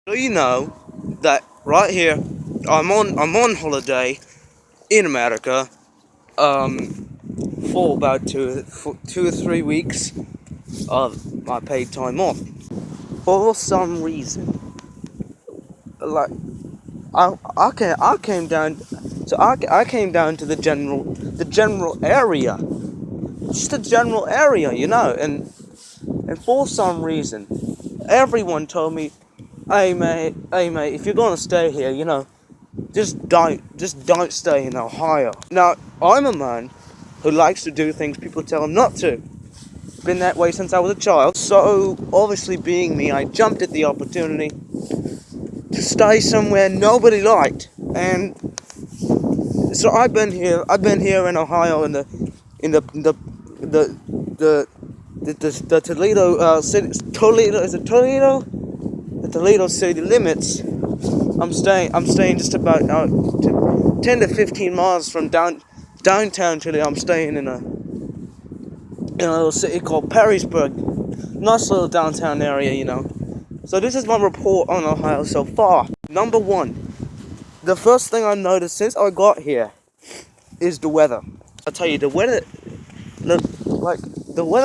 Do you know that right here, I'm on holiday in America, for about for 2 or 3 weeks of my paid time off. For some reason, like I came down to the general area, just the general area, and for some reason, everyone told me, hey mate, if you're gonna stay here, just don't stay in Ohio. Now, I'm a man who likes to do things people tell him not to. Been that way since I was a child. So, obviously being me, I jumped at the opportunity to stay somewhere nobody liked. And so I've been here in Ohio in the Toledo city. Toledo, is it Toledo? The Toledo city limits. I'm staying just about 10 to 15 miles from downtown Chile. I'm staying in a little city called Perrysburg. Nice little downtown area. So this is my report on Ohio so far. Number one, the first thing I noticed since I got here is the weather. I tell you, the weather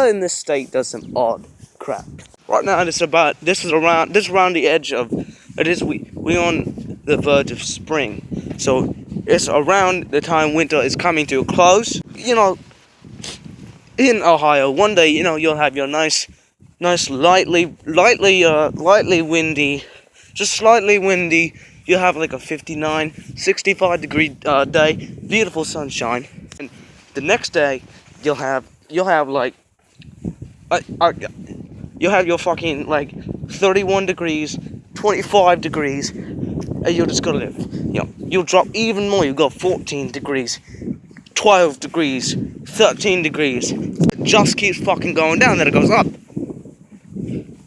in this state does some odd crap. Right now, this is around the edge of it is we on the verge of spring, so it's around the time winter is coming to a close. In Ohio, one day, you'll have your nice lightly windy, just slightly windy. You have like a 59, 65 degree day, beautiful sunshine, and the next day you'll have like uh, uh, you'll have your fucking like 31 degrees, 25 degrees, and you're just gonna live. You'll drop even more. You go 14 degrees, 12 degrees, 13 degrees. It just keeps fucking going down. Then it goes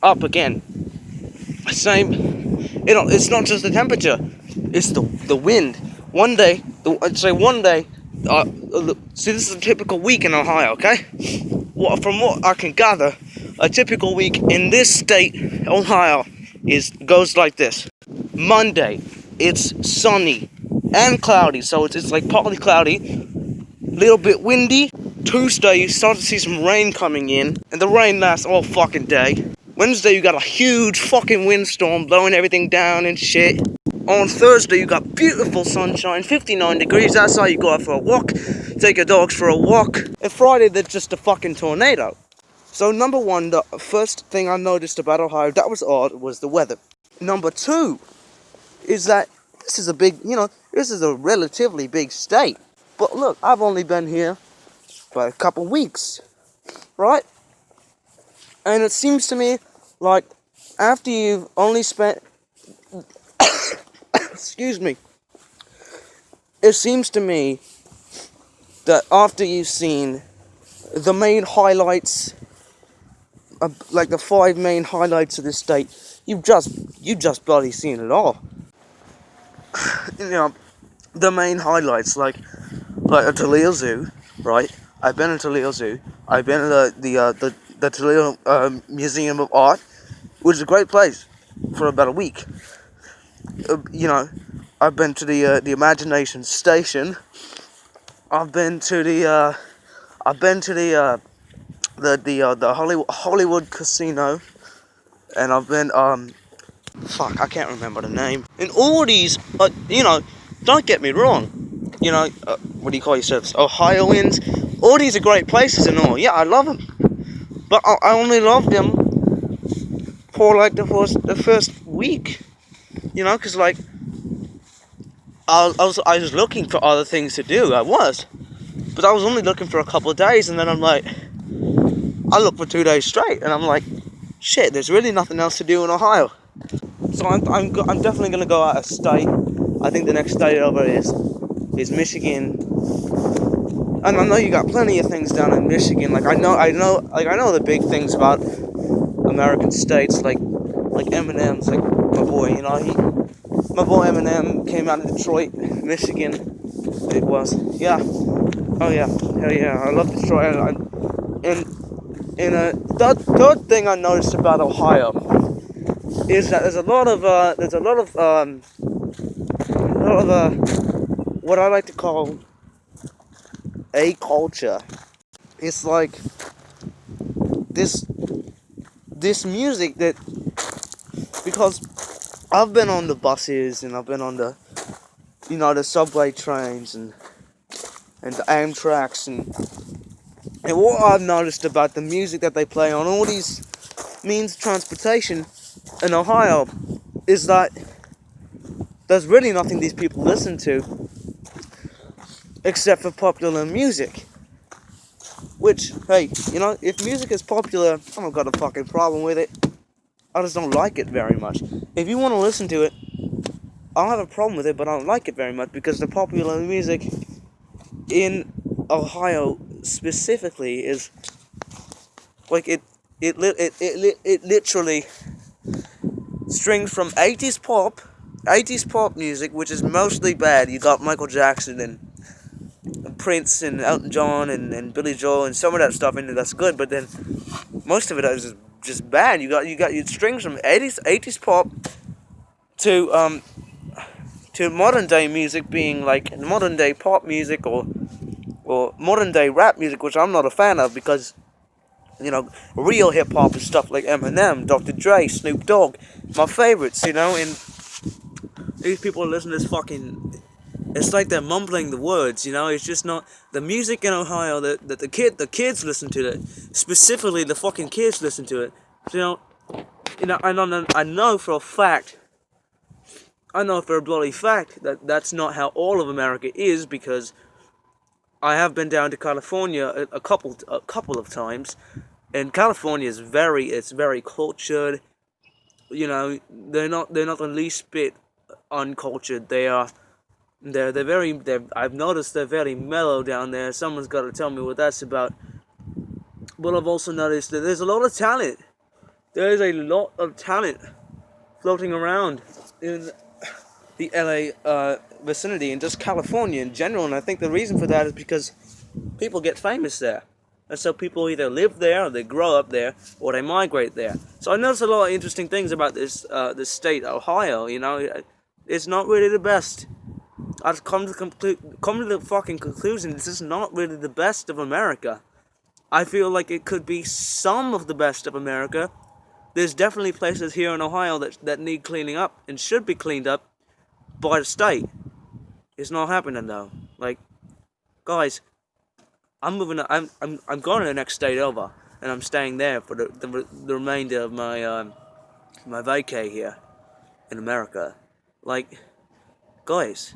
up again. Same. It's not just the temperature. It's the wind. I'd say one day. See, this is a typical week in Ohio. Okay. From what I can gather, a typical week in this state, Ohio, goes like this. Monday, it's sunny and cloudy, so it's like partly cloudy, little bit windy. Tuesday, you start to see some rain coming in, and the rain lasts all fucking day. Wednesday, you got a huge fucking windstorm blowing everything down and shit. On Thursday, you got beautiful sunshine, 59 degrees. That's how you go out for a walk, take your dogs for a walk. And Friday, there's just a fucking tornado. So number one, the first thing I noticed about Ohio that was odd was the weather. Number two is that this is a relatively big state. But look, I've only been here for a couple weeks, right? And it seems to me like after you've only spent, excuse me, it seems to me that after you've seen the main highlights, like the 5 main highlights of this state, you've just bloody seen it all. The main highlights, like a Toledo Zoo, right? I've been to Toledo Zoo. I've been to the Toledo Museum of Art, which is a great place for about a week. I've been to the Imagination Station. I've been to the Hollywood Casino, and I've been I can't remember the name. And all these, don't get me wrong, what do you call yourselves, Ohioans? All these are great places and all. Yeah, I love them, but I only loved them for like the first week, because like I was looking for other things to do. But I was only looking for a couple of days, and then I'm like, I looked for 2 days straight, and I'm like, shit, there's really nothing else to do in Ohio. So I'm definitely gonna go out of state. I think the next state over is Michigan, and I know you got plenty of things down in Michigan. Like I know the big things about American states, like Eminem's, like my boy. My boy Eminem came out of Detroit, Michigan. It was, yeah. Oh yeah, hell yeah, I love Detroit. And third thing I noticed about Ohio is that there's a lot of what I like to call a culture. It's like this music that, because I've been on the buses and I've been on the the subway trains and the Amtraks, and what I've noticed about the music that they play on all these means of transportation in Ohio is that there's really nothing these people listen to except for popular music. Which, hey, if music is popular, I don't got a fucking problem with it. I just don't like it very much. If you want to listen to it, I don't have a problem with it, but I don't like it very much because the popular music in Ohio specifically is like it literally strings from 80s pop music, which is mostly bad. You got Michael Jackson and Prince and Elton John and Billy Joel and some of that stuff in it that's good, but then most of it is just bad. You got your strings from 80s pop to modern day music being like modern day pop music or modern day rap music, which I'm not a fan of because real hip hop is stuff like Eminem, Dr. Dre, Snoop Dogg, my favorites, and these people listen to this fucking. It's like they're mumbling the words, It's just not the music in Ohio that the kids listen to it. Specifically, the fucking kids listen to it. I know for a fact. I know for a bloody fact that that's not how all of America is, because I have been down to California a couple of times, and California is very cultured. They're not the least bit uncultured. I've noticed they're very mellow down there. Someone's got to tell me what that's about. But I've also noticed that there's a lot of talent. There is a lot of talent floating around in the LA vicinity and just California in general. And I think the reason for that is because people get famous there. And so people either live there, or they grow up there, or they migrate there. So I noticed a lot of interesting things about this state, Ohio. It's not really the best. I've come to the fucking conclusion this is not really the best of America. I feel like it could be some of the best of America. There's definitely places here in Ohio that need cleaning up and should be cleaned up by the state. It's not happening though. Like, guys, I'm moving. I'm going to the next state over, and I'm staying there for the remainder of my my vacay here in America. Like, guys,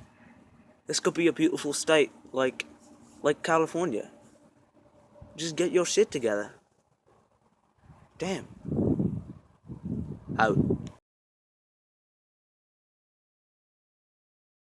this could be a beautiful state, like California. Just get your shit together. Damn. Out.